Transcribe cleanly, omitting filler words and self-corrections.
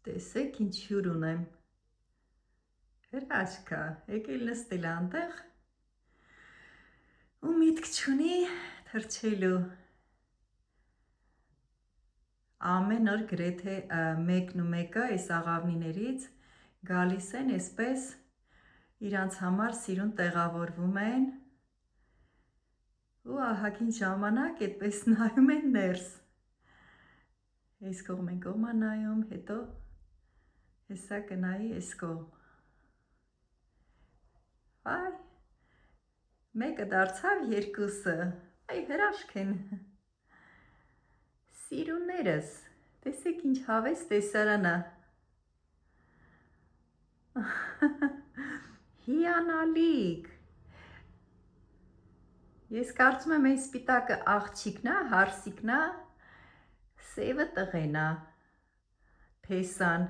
Տեսեք ինչ հյուր ունեմ։ Հրաշքա, եկել նստել անտեղ ու միտք չունի թռչելու։ Ամեն օր գրեթե մեկն ու մեկը այս աղավնիներից գալիս են այսպես իրանց համար սիրուն տեղավորվում են ու ահագին ժամանակ այդպես նայում են ներս։ Այս կողմեն կողմա նայում, հետո հեսա կնայի այս կողմ։ Այ, մեկը դարձավ երկուսը, այ հրաշք են։ Սիրուններս, տեսեք ինչ հավես տեսարանա։ Հիանալիք։ Ես կարծում եմ այս սպիտակը աղջիկն է, հարսիկն է, սևը տղեն է, փեսան։